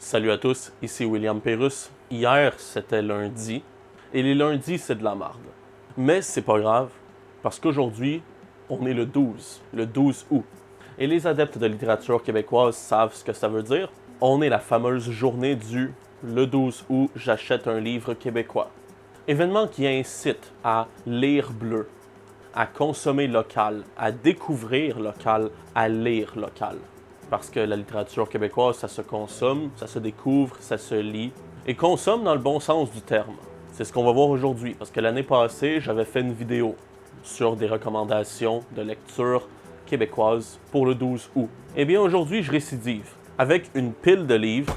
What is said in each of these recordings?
Salut à tous, ici William Pérusse. Hier, c'était lundi, et les lundis, c'est de la marde. Mais c'est pas grave, parce qu'aujourd'hui, on est le 12 août. Et les adeptes de littérature québécoise savent ce que ça veut dire. On est la fameuse journée du le 12 août, j'achète un livre québécois. Événement qui incite à lire bleu, à consommer local, à découvrir local, à lire local. Parce que la littérature québécoise, ça se consomme, ça se découvre, ça se lit, et consomme dans le bon sens du terme. C'est ce qu'on va voir aujourd'hui, parce que l'année passée, j'avais fait une vidéo sur des recommandations de lecture québécoise pour le 12 août. Eh bien aujourd'hui, je récidive avec une pile de livres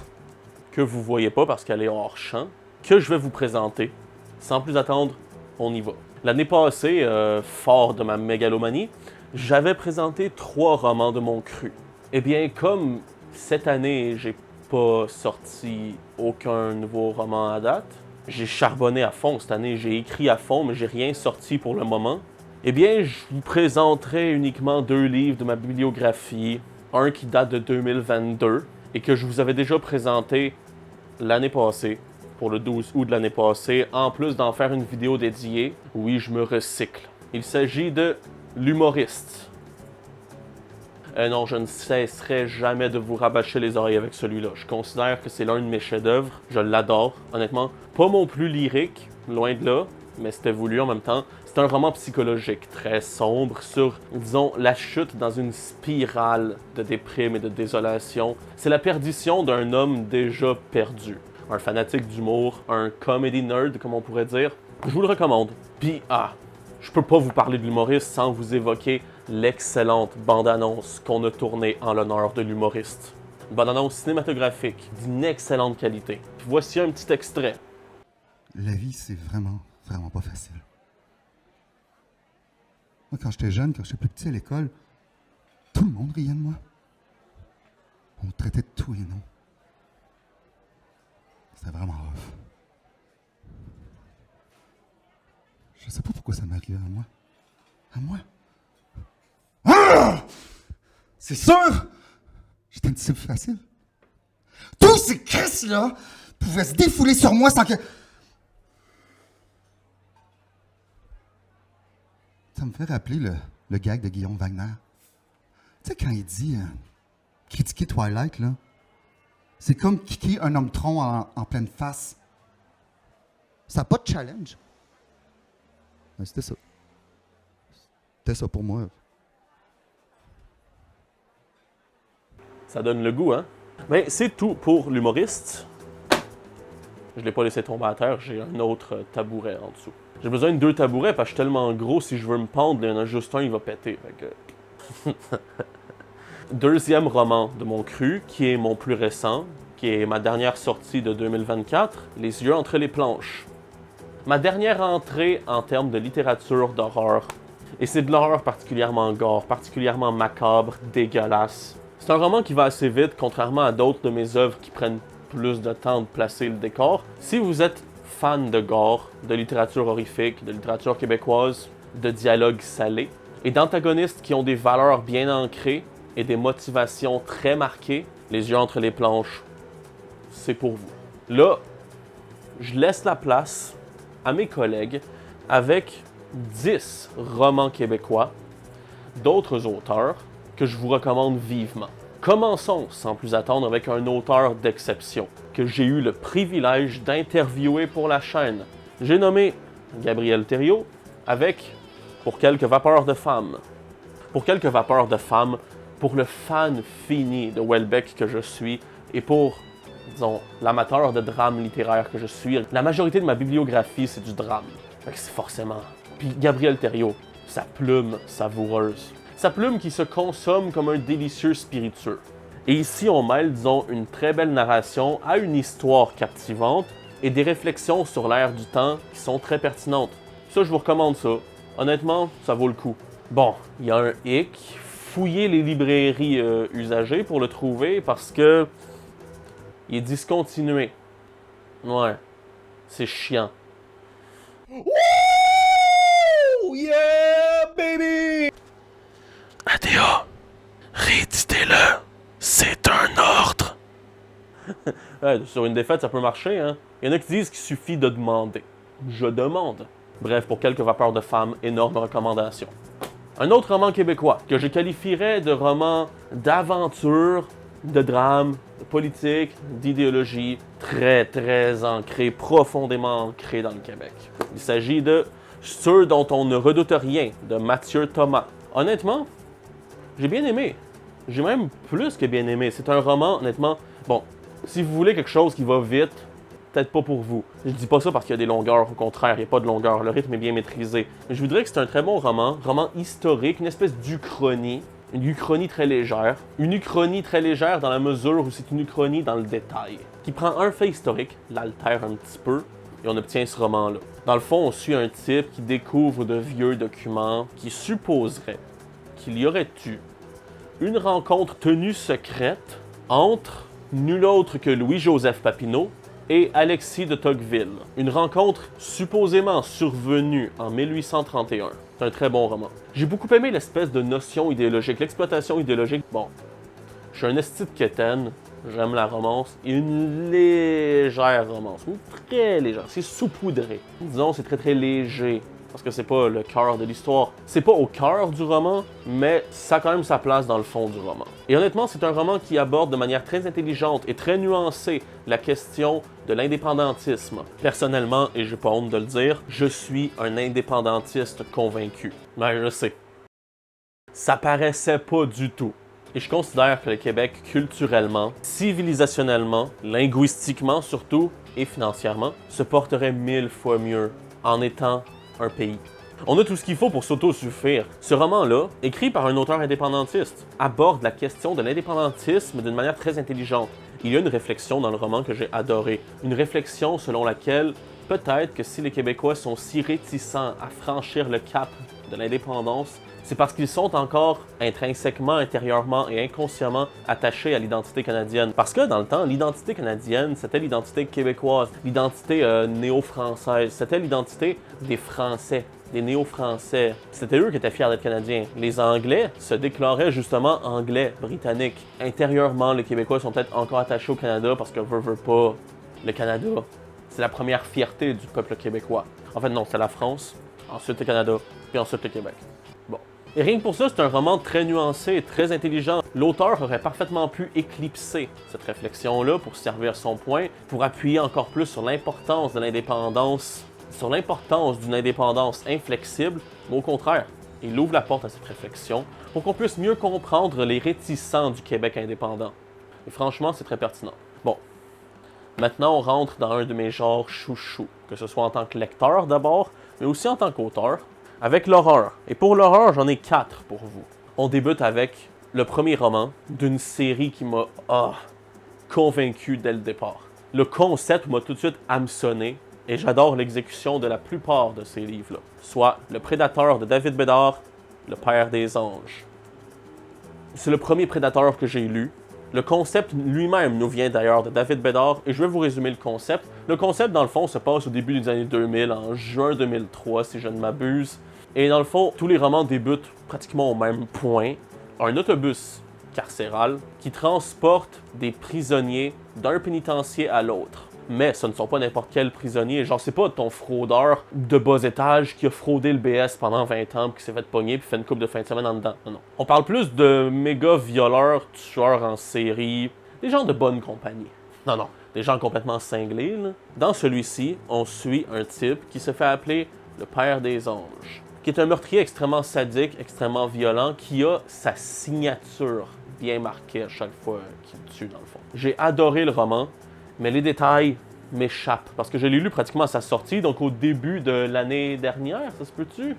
que vous voyez pas parce qu'elle est hors champ, que je vais vous présenter. Sans plus attendre, on y va. L'année passée, fort de ma mégalomanie, j'avais présenté 3 romans de mon cru. Eh bien, comme cette année, j'ai pas sorti aucun nouveau roman à date, j'ai charbonné à fond cette année, j'ai écrit à fond, mais j'ai rien sorti pour le moment. Eh bien, je vous présenterai uniquement 2 livres de ma bibliographie, un qui date de 2022 et que je vous avais déjà présenté l'année passée, pour le 12 août de l'année passée, en plus d'en faire une vidéo dédiée. Oui, je me recycle. Il s'agit de L'Humoriste. Non, je ne cesserai jamais de vous rabâcher les oreilles avec celui-là. Je considère que c'est l'un de mes chefs-d'œuvre. Je l'adore, honnêtement. Pas mon plus lyrique, loin de là, mais c'était voulu en même temps. C'est un roman psychologique, très sombre, sur, disons, la chute dans une spirale de déprime et de désolation. C'est la perdition d'un homme déjà perdu. Un fanatique d'humour, un comedy nerd, comme on pourrait dire. Je vous le recommande. Puis, je peux pas vous parler de L'Humoriste sans vous évoquer l'excellente bande-annonce qu'on a tournée en l'honneur de L'Humoriste. Une bande-annonce cinématographique d'une excellente qualité. Puis voici un petit extrait. La vie, c'est vraiment pas facile. Moi, quand j'étais jeune, quand j'étais plus petit à l'école, tout le monde riait de moi. On me traitait de tout et non. C'était vraiment rough. Je sais pas pourquoi ça m'arrivait à moi. À moi? Ah! C'est sûr! J'étais une cible facile. Tous ces Chris-là pouvaient se défouler sur moi sans que... Ça me fait rappeler le gag de Guillaume Wagner. Tu sais, quand il dit critiquer Twilight, là, c'est comme kicker un homme tronc en pleine face. Ça n'a pas de challenge. Mais c'était ça. C'était ça pour moi. Ça donne le goût, hein? Ben, c'est tout pour L'Humoriste. Je l'ai pas laissé tomber à terre, j'ai un autre tabouret en dessous. J'ai besoin de 2 tabourets parce que je suis tellement gros, si je veux me pendre, il y en a juste un, il va péter. Fait que... Deuxième roman de mon cru, qui est mon plus récent, qui est ma dernière sortie de 2024, Les yeux entre les planches. Ma dernière entrée en termes de littérature d'horreur. Et c'est de l'horreur particulièrement gore, particulièrement macabre, dégueulasse. C'est un roman qui va assez vite, contrairement à d'autres de mes œuvres qui prennent plus de temps de placer le décor. Si vous êtes fan de gore, de littérature horrifique, de littérature québécoise, de dialogues salés, et d'antagonistes qui ont des valeurs bien ancrées et des motivations très marquées, Les yeux entre les planches, c'est pour vous. Là, je laisse la place à mes collègues avec 10 romans québécois d'autres auteurs que je vous recommande vivement. Commençons sans plus attendre avec un auteur d'exception que j'ai eu le privilège d'interviewer pour la chaîne. J'ai nommé Gabriel Thériault avec Pour quelques vapeurs de femmes. Pour quelques vapeurs de femmes, pour le fan fini de Houellebecq que je suis et pour, disons, l'amateur de drame littéraire que je suis. La majorité de ma bibliographie, c'est du drame. Fait que c'est forcément. Puis Gabriel Thériault, sa plume savoureuse. Sa plume qui se consomme comme un délicieux spiritueux. Et ici, on mêle, disons, une très belle narration à une histoire captivante et des réflexions sur l'ère du temps qui sont très pertinentes. Ça, je vous recommande ça. Honnêtement, ça vaut le coup. Bon, il y a un hic. Fouillez les librairies usagées pour le trouver parce que il est discontinué. Ouais, c'est chiant. Woo! Yeah, baby! ADA, rééditez-le. C'est un ordre. Ouais, sur une défaite, ça peut marcher, hein. Il y en a qui disent qu'il suffit de demander. Je demande. Bref, pour quelques vapeurs de femmes, énorme recommandation. Un autre roman québécois que je qualifierais de roman d'aventure, de drame, de politique, d'idéologie, très ancré, profondément ancré dans le Québec. Il s'agit de Ceux dont on ne redoute rien, de Mathieu Thomas. Honnêtement, j'ai bien aimé. J'ai même plus que bien aimé. C'est un roman, honnêtement, bon, si vous voulez quelque chose qui va vite, peut-être pas pour vous. Je dis pas ça parce qu'il y a des longueurs, au contraire, il n'y a pas de longueur, le rythme est bien maîtrisé. Mais je voudrais que c'est un très bon roman historique, une espèce d'uchronie, une uchronie très légère. Une uchronie très légère dans la mesure où c'est une uchronie dans le détail, qui prend un fait historique, l'altère un petit peu, et on obtient ce roman-là. Dans le fond, on suit un type qui découvre de vieux documents qui supposeraient qu'il y aurait eu une rencontre tenue secrète entre nul autre que Louis-Joseph Papineau et Alexis de Tocqueville. Une rencontre supposément survenue en 1831. C'est un très bon roman. J'ai beaucoup aimé l'espèce de notion idéologique, l'exploitation idéologique. Bon, je suis un esti de quétaine, j'aime la romance, et une légère romance, ou très légère, c'est saupoudré. Disons, c'est très léger, parce que c'est pas le cœur de l'histoire. C'est pas au cœur du roman, mais ça a quand même sa place dans le fond du roman. Et honnêtement, c'est un roman qui aborde de manière très intelligente et très nuancée la question de l'indépendantisme. Personnellement, et j'ai pas honte de le dire, je suis un indépendantiste convaincu. Mais je sais. Ça paraissait pas du tout. Et je considère que le Québec, culturellement, civilisationnellement, linguistiquement surtout, et financièrement, se porterait 1000 fois mieux en étant un pays. On a tout ce qu'il faut pour s'autosuffire. Ce roman-là, écrit par un auteur indépendantiste, aborde la question de l'indépendantisme d'une manière très intelligente. Il y a une réflexion dans le roman que j'ai adorée. Une réflexion selon laquelle, peut-être que si les Québécois sont si réticents à franchir le cap de l'indépendance, c'est parce qu'ils sont encore intrinsèquement, intérieurement et inconsciemment attachés à l'identité canadienne. Parce que dans le temps, l'identité canadienne, c'était l'identité québécoise, l'identité néo-française, c'était l'identité des Français, des néo-français. C'était eux qui étaient fiers d'être Canadiens. Les Anglais se déclaraient justement Anglais, Britanniques. Intérieurement, les Québécois sont peut-être encore attachés au Canada parce que veut pas, le Canada, c'est la première fierté du peuple québécois. En fait, non, c'est la France, ensuite le Canada, puis ensuite le Québec. Et rien que pour ça, c'est un roman très nuancé et très intelligent. L'auteur aurait parfaitement pu éclipser cette réflexion-là pour servir son point, pour appuyer encore plus sur l'importance de l'indépendance, sur l'importance d'une indépendance inflexible, mais au contraire, il ouvre la porte à cette réflexion pour qu'on puisse mieux comprendre les réticents du Québec indépendant. Et franchement, c'est très pertinent. Bon, maintenant on rentre dans un de mes genres chouchou, que ce soit en tant que lecteur d'abord, mais aussi en tant qu'auteur. Avec l'horreur. Et pour l'horreur, j'en ai 4 pour vous. On débute avec le premier roman d'une série qui m'a convaincu dès le départ. Le concept m'a tout de suite hameçonné et j'adore l'exécution de la plupart de ces livres-là. Soit Le Prédateur de David Bédard, Le Père des Anges. C'est le premier Prédateur que j'ai lu. Le concept lui-même nous vient d'ailleurs de David Bédard et je vais vous résumer le concept. Le concept, dans le fond, se passe au début des années 2000, en juin 2003, si je ne m'abuse. Et dans le fond, tous les romans débutent pratiquement au même point. Un autobus carcéral qui transporte des prisonniers d'un pénitencier à l'autre. Mais ce ne sont pas n'importe quels prisonniers. Genre, c'est pas ton fraudeur de bas étage qui a fraudé le BS pendant 20 ans, puis qui s'est fait pogner, puis fait une couple de fin de semaine en dedans. Non, non. On parle plus de méga violeurs, tueurs en série, des gens de bonne compagnie. Non, non, des gens complètement cinglés, là. Dans celui-ci, on suit un type qui se fait appeler le Père des Anges, qui est un meurtrier extrêmement sadique, extrêmement violent, qui a sa signature bien marquée à chaque fois qu'il tue, dans le fond. J'ai adoré le roman, mais les détails m'échappent, parce que je l'ai lu pratiquement à sa sortie, donc au début de l'année dernière, ça se peut-tu?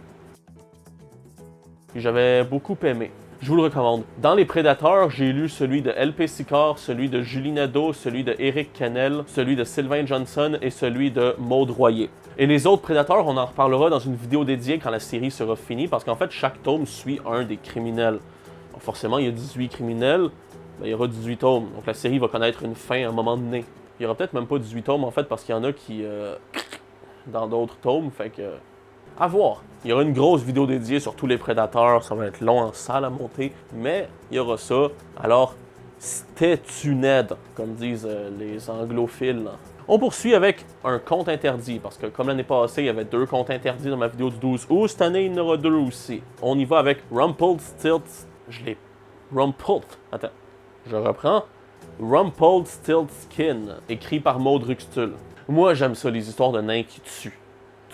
J'avais beaucoup aimé. Je vous le recommande. Dans les Prédateurs, j'ai lu celui de L.P. Sicard, celui de Julie Nadeau, celui de Éric Kennel, celui de Sylvain Johnson et celui de Maude Royer. Et les autres Prédateurs, on en reparlera dans une vidéo dédiée quand la série sera finie, parce qu'en fait, chaque tome suit un des criminels. Donc forcément, il y a 18 criminels, ben, il y aura 18 tomes. Donc la série va connaître une fin à un moment donné. Il y aura peut-être même pas 18 tomes, en fait, parce qu'il y en a qui... dans d'autres tomes, fait que... À voir. Il y aura une grosse vidéo dédiée sur tous les Prédateurs, ça va être long en salle à monter, mais il y aura ça. Alors, C'était-tu Ned, comme disent les anglophiles. On poursuit avec un compte interdit, parce que comme l'année passée, il y avait 2 comptes interdits dans ma vidéo du 12 août, cette année, il y en aura 2 aussi. On y va avec Rumpelstiltskin. Attends, je reprends. Rumpelstiltskin, écrit par Maud Ruxtul. Moi, j'aime ça, les histoires de nains qui tuent.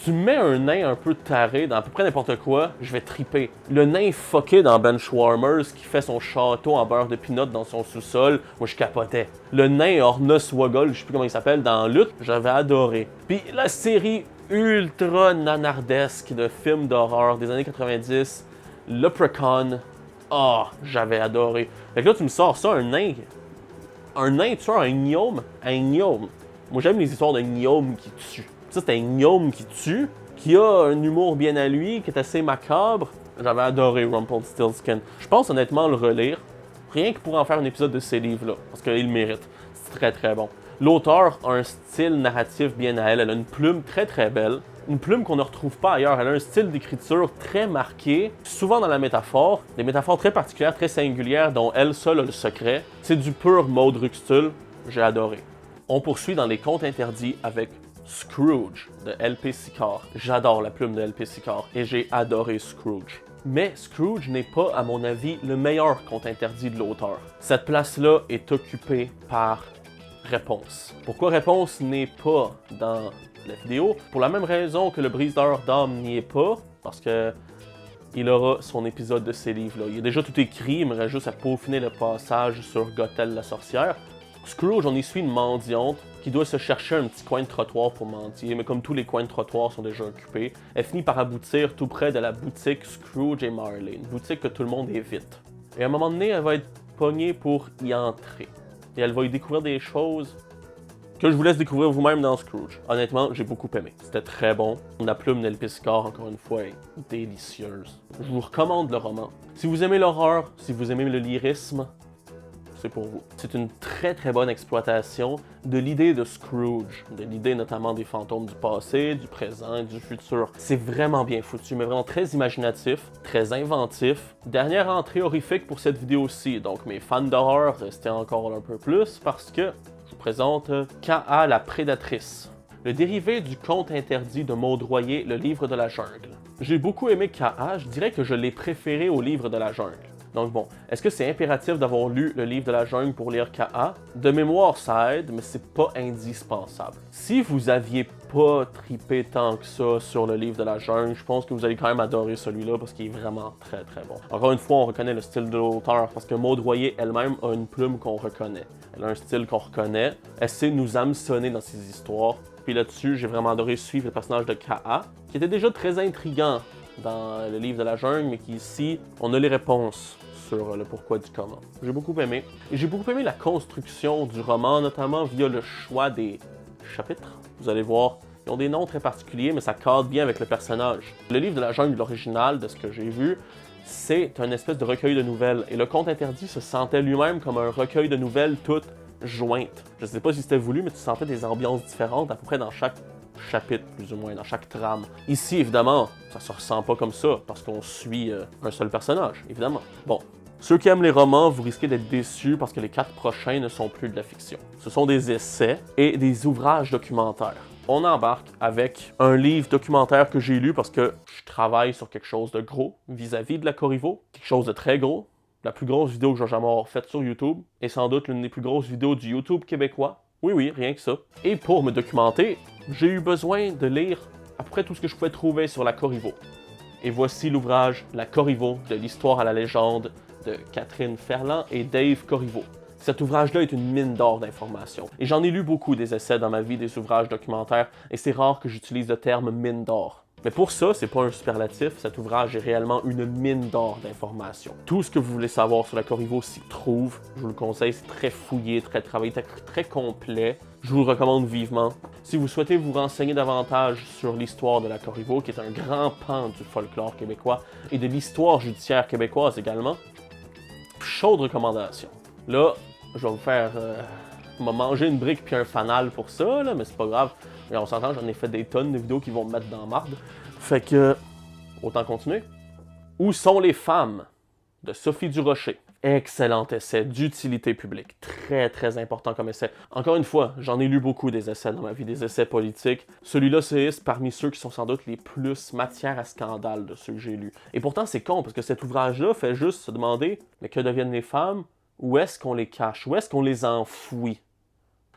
Tu mets un nain un peu taré dans à peu près n'importe quoi, je vais triper. Le nain fucké dans Benchwarmers qui fait son château en beurre de pinot dans son sous-sol, moi je capotais. Le nain Ornos Woggle, je sais plus comment il s'appelle, dans Lutte, j'avais adoré. Puis la série ultra nanardesque de films d'horreur des années 90, Leprechaun, j'avais adoré. Fait que là tu me sors ça, un nain tueur, un gnome. Moi j'aime les histoires de gnomes qui tuent. Ça, c'est un gnome qui tue, qui a un humour bien à lui, qui est assez macabre. J'avais adoré Rumpelstiltskin. Je pense honnêtement le relire, rien que pour en faire un épisode de ces livres-là, parce qu'il le mérite. C'est très très bon. L'auteur a un style narratif bien à elle. Elle a une plume très très belle. Une plume qu'on ne retrouve pas ailleurs. Elle a un style d'écriture très marqué, souvent dans la métaphore. Des métaphores très particulières, très singulières, dont elle seule a le secret. C'est du pur Maud Ruxtul. J'ai adoré. On poursuit dans les contes interdits avec Scrooge de L.P. Sicard. J'adore la plume de L.P. Sicard et j'ai adoré Scrooge. Mais Scrooge n'est pas, à mon avis, le meilleur conte interdit de l'auteur. Cette place-là est occupée par Réponse. Pourquoi Réponse n'est pas dans la vidéo? Pour la même raison que le briseur d'âme n'y est pas, parce que il aura son épisode de ces livres-là. Il y a déjà tout écrit, il me reste juste à peaufiner le passage sur Gothel la sorcière. Scrooge, on y suit une mendiante qui doit se chercher un petit coin de trottoir pour mendier, mais comme tous les coins de trottoir sont déjà occupés, elle finit par aboutir tout près de la boutique Scrooge et Marley, une boutique que tout le monde évite. Et à un moment donné, elle va être pognée pour y entrer. Et elle va y découvrir des choses que je vous laisse découvrir vous-même dans Scrooge. Honnêtement, j'ai beaucoup aimé. C'était très bon. La plume d'L.P. Sicard, encore une fois, est délicieuse. Je vous recommande le roman. Si vous aimez l'horreur, si vous aimez le lyrisme, c'est pour vous. C'est une très très bonne exploitation de l'idée de Scrooge, de l'idée notamment des fantômes du passé, du présent et du futur. C'est vraiment bien foutu, mais vraiment très imaginatif, très inventif. Dernière entrée horrifique pour cette vidéo-ci, donc mes fans d'horreur, restez encore un peu plus parce que je vous présente K.A. la prédatrice. Le dérivé du conte interdit de Maud Royer, le livre de la jungle. J'ai beaucoup aimé K.A., je dirais que je l'ai préféré au livre de la jungle. Donc bon, est-ce que c'est impératif d'avoir lu le livre de la jungle pour lire K.A.? De mémoire, ça aide, mais c'est pas indispensable. Si vous aviez pas tripé tant que ça sur le livre de la jungle, je pense que vous allez quand même adorer celui-là parce qu'il est vraiment très très bon. Encore une fois, on reconnaît le style de l'auteur parce que Maud Royer elle-même a une plume qu'on reconnaît. Elle a un style qu'on reconnaît. Elle sait nous hameçonner dans ses histoires. Puis là-dessus, j'ai vraiment adoré suivre le personnage de K.A., qui était déjà très intriguant dans le livre de la jungle, mais qui ici, on a les réponses sur le pourquoi du comment. J'ai beaucoup aimé. Et j'ai beaucoup aimé la construction du roman, notamment via le choix des chapitres. Vous allez voir, ils ont des noms très particuliers, mais ça cadre bien avec le personnage. Le livre de la jungle, l'original, de ce que j'ai vu, c'est un espèce de recueil de nouvelles. Et le conte interdit se sentait lui-même comme un recueil de nouvelles toutes jointes. Je ne sais pas si c'était voulu, mais tu sentais des ambiances différentes à peu près dans chaque chapitre, plus ou moins, dans chaque trame. Ici, évidemment, ça se ressent pas comme ça, parce qu'on suit un seul personnage, évidemment. Bon, ceux qui aiment les romans, vous risquez d'être déçus parce que les 4 prochains ne sont plus de la fiction. Ce sont des essais et des ouvrages documentaires. On embarque avec un livre documentaire que j'ai lu parce que je travaille sur quelque chose de gros vis-à-vis de la Corriveau, quelque chose de très gros, la plus grosse vidéo que j'ai jamais faite sur YouTube, et sans doute l'une des plus grosses vidéos du YouTube québécois. Oui, rien que ça. Et pour me documenter, j'ai eu besoin de lire à peu près tout ce que je pouvais trouver sur la Corriveau. Et voici l'ouvrage La Corriveau, de l'histoire à la légende de Catherine Ferland et Dave Corriveau. Cet ouvrage-là est une mine d'or d'informations. Et j'en ai lu beaucoup des essais dans ma vie, des ouvrages documentaires, et c'est rare que j'utilise le terme mine d'or. Mais pour ça, c'est pas un superlatif, cet ouvrage est réellement une mine d'or d'informations. Tout ce que vous voulez savoir sur la Corriveau s'y trouve. Je vous le conseille, c'est très fouillé, très travaillé, très complet. Je vous le recommande vivement. Si vous souhaitez vous renseigner davantage sur l'histoire de la Corriveau, qui est un grand pan du folklore québécois et de l'histoire judiciaire québécoise également, chaude recommandation. Là, je vais vous faire... m'a mangé une brique puis un fanal pour ça, là, mais c'est pas grave. Mais on s'entend, j'en ai fait des tonnes de vidéos qui vont me mettre dans la marde. Fait que, autant continuer. Où sont les femmes? De Sophie Durocher. Excellent essai d'utilité publique. Très, très important comme essai. Encore une fois, j'en ai lu beaucoup des essais dans ma vie, des essais politiques. Celui-là, c'est parmi ceux qui sont sans doute les plus matière à scandale de ceux que j'ai lus. Et pourtant, c'est con, parce que cet ouvrage-là fait juste se demander, mais que deviennent les femmes? Où est-ce qu'on les cache? Où est-ce qu'on les enfouit?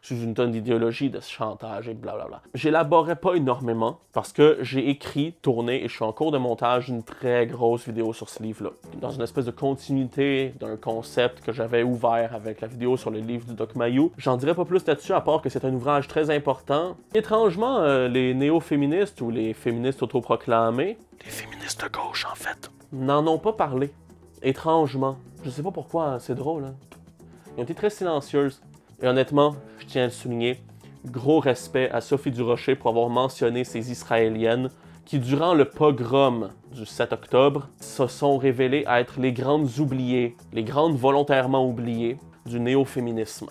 Sous une tonne d'idéologie, de chantage et blablabla. J'élaborais pas énormément parce que j'ai écrit, tourné et je suis en cours de montage une très grosse vidéo sur ce livre-là. Dans une espèce de continuité d'un concept que j'avais ouvert avec la vidéo sur le livre du Doc Mayou. J'en dirais pas plus là-dessus à part que c'est un ouvrage très important. Étrangement, les néo-féministes ou les féministes autoproclamés, les féministes de gauche en fait, n'en ont pas parlé. Étrangement. Je sais pas pourquoi, c'est drôle, hein. Ils ont été très silencieuses. Et honnêtement, je tiens à le souligner, gros respect à Sophie Durocher pour avoir mentionné ces Israéliennes qui, durant le pogrom du 7 octobre, se sont révélées être les grandes oubliées, les grandes volontairement oubliées du néo-féminisme.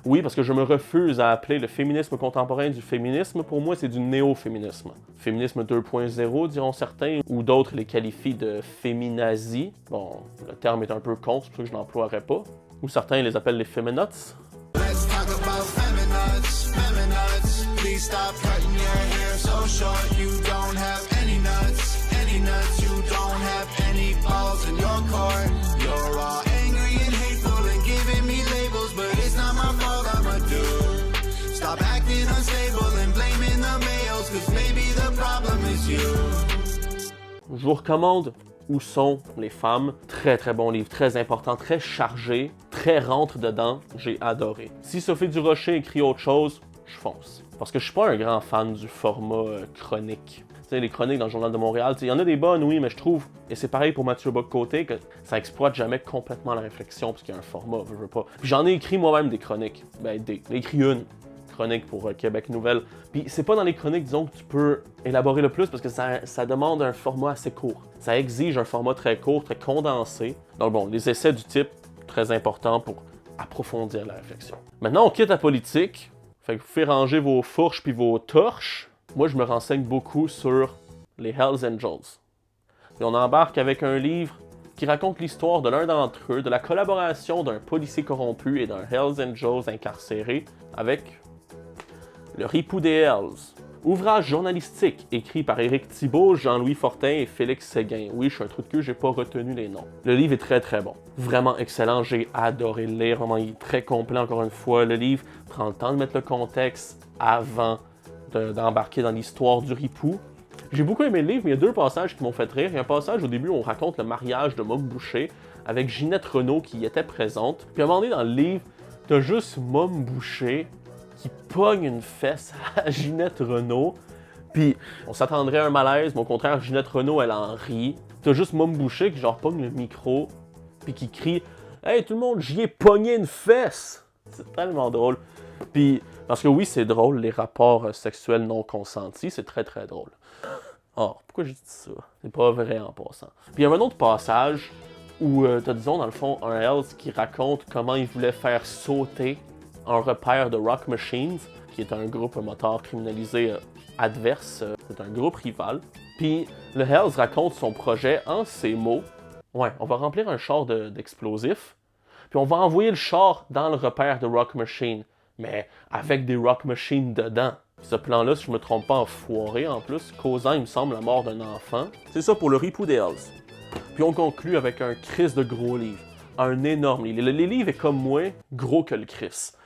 Oui, parce que je me refuse à appeler le féminisme contemporain du féminisme. Pour moi, c'est du néo-féminisme. Féminisme 2.0, diront certains, ou d'autres les qualifient de féminazie. Bon, le terme est un peu con, c'est pour ça que je n'emploierais pas. Ou certains les appellent les féminots. Let's talk about feminists, feminists. Please stop cutting your hair so short. You don't have any nuts, you don't have any balls in your court. You're all angry and hateful and giving me labels, but it's not my fault, I'm a dude. Stop acting unstable and blaming the males, cause maybe the problem is you. Je vous recommande Où sont les femmes? Très très bon livre, très important, très chargé, très rentre dedans, j'ai adoré. Si Sophie Durocher écrit autre chose, je fonce. Parce que je suis pas un grand fan du format chronique. Tu sais, les chroniques dans le Journal de Montréal, il y en a des bonnes, oui, mais je trouve, et c'est pareil pour Mathieu Bock-Côté, que ça exploite jamais complètement la réflexion, parce qu'il y a un format, je veux pas. Puis j'en ai écrit moi-même des chroniques. Ben, j'ai écrit une chronique pour Québec Nouvelle. Puis c'est pas dans les chroniques, disons, que tu peux élaborer le plus, parce que ça demande un format assez court. Ça exige un format très court, très condensé. Donc bon, les essais du type, très important pour approfondir la réflexion. Maintenant, on quitte la politique. Fait que vous pouvez ranger vos fourches puis vos torches. Moi, je me renseigne beaucoup sur les Hells Angels. Et on embarque avec un livre qui raconte l'histoire de l'un d'entre eux, de la collaboration d'un policier corrompu et d'un Hells Angels incarcéré avec le Ripou des Hells. Ouvrage journalistique écrit par Éric Thibault, Jean-Louis Fortin et Félix Séguin. Oui, je suis un trou de cul, j'ai pas retenu les noms. Le livre est très très bon. Vraiment excellent, j'ai adoré le lire. Vraiment, il est très complet encore une fois. Le livre prend le temps de mettre le contexte avant d'embarquer dans l'histoire du Ripou. J'ai beaucoup aimé le livre, mais il y a deux passages qui m'ont fait rire. Il y a un passage au début où on raconte le mariage de Maude Boucher avec Ginette Renault qui y était présente. Puis à un moment donné dans le livre, t'as juste Maude Boucher qui pogne une fesse à Ginette Renault. Puis on s'attendrait à un malaise, mais au contraire, Ginette Renault, elle en rit. T'as juste Maude Boucher qui genre pogne le micro, puis qui crie « Hey tout le monde, j'y ai pogné une fesse! » C'est tellement drôle. Puis, parce que oui, c'est drôle, les rapports sexuels non consentis, c'est très très drôle. Oh, pourquoi j'ai dit ça? C'est pas vrai en passant. Puis il y a un autre passage où t'as, disons, dans le fond, un Hells qui raconte comment il voulait faire sauter un repère de Rock Machines, qui est un groupe moteur criminalisé adverse, c'est un groupe rival. Puis le Hells raconte son projet en ces mots. Ouais, on va remplir un char d'explosifs, puis on va envoyer le char dans le repère de Rock Machine, mais avec des Rock Machines dedans. Ce plan-là, si je me trompe pas, a foiré en plus, causant, il me semble, la mort d'un enfant. C'est ça pour le Ripou des Hells. Puis on conclut avec un Christ de gros livre. Un énorme livre. Les livres est comme moi, gros que le Christ.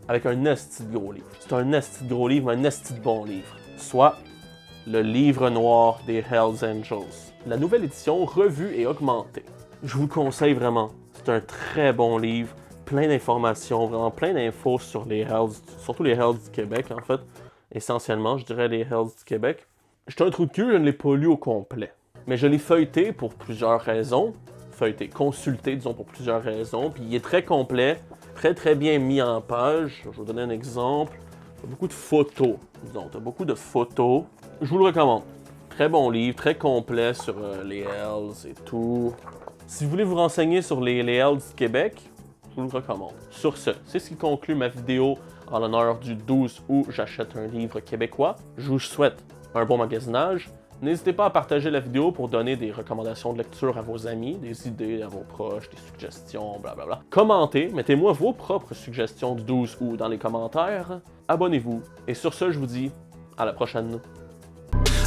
Avec un esti de gros livre. C'est un esti de gros livre, un esti de bon livre. Soit le livre noir des Hells Angels. La nouvelle édition, revue et augmentée. Je vous le conseille vraiment. C'est un très bon livre. Plein d'informations, vraiment plein d'infos sur les Hells, surtout les Hells du Québec en fait. Essentiellement, je dirais les Hells du Québec. J'étais un trou de cul, je ne l'ai pas lu au complet. Mais je l'ai feuilleté pour plusieurs raisons. Consulté, disons, pour plusieurs raisons. Puis il est très complet, très très bien mis en page. Je vais vous donner un exemple. Il y a beaucoup de photos, disons. Il y a beaucoup de photos. Je vous le recommande. Très bon livre, très complet sur les Hells et tout. Si vous voulez vous renseigner sur les Hells du Québec, je vous le recommande. Sur ce, c'est ce qui conclut ma vidéo en l'honneur du 12 août, j'achète un livre québécois. Je vous souhaite un bon magasinage N'hésitez pas à partager la vidéo pour donner des recommandations de lecture à vos amis, des idées à vos proches, des suggestions, blablabla. Commentez, mettez-moi vos propres suggestions du 12 août dans les commentaires. Abonnez-vous. Et sur ce, je vous dis à la prochaine.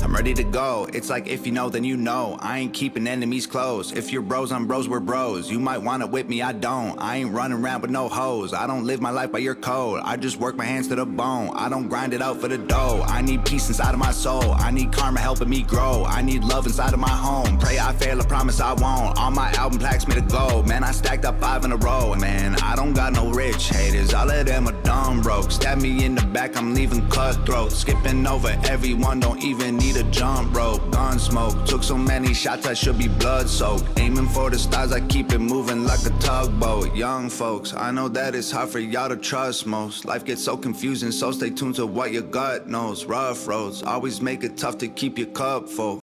I'm ready to go. It's like if you know, then you know. I ain't keeping enemies close. If you're bros, I'm bros, we're bros. You might wanna whip me, I don't. I ain't running around with no hoes. I don't live my life by your code. I just work my hands to the bone. I don't grind it out for the dough. I need peace inside of my soul. I need karma helping me grow. I need love inside of my home. Pray I fail, I promise I won't. All my album plaques me to go. Man, I stacked up 5 in a row. Man, I don't got no rich haters. All of them are dumb broke. Stab me in the back, I'm leaving cutthroat. Skipping over everyone, don't even need a jump rope. Gun smoke, took so many shots I should be blood soaked. Aiming for the stars, I keep it moving like a tugboat. Young folks, I know that it's hard for y'all to trust most. Life gets so confusing, so stay tuned to what your gut knows. Rough roads always make it tough to keep your cup full.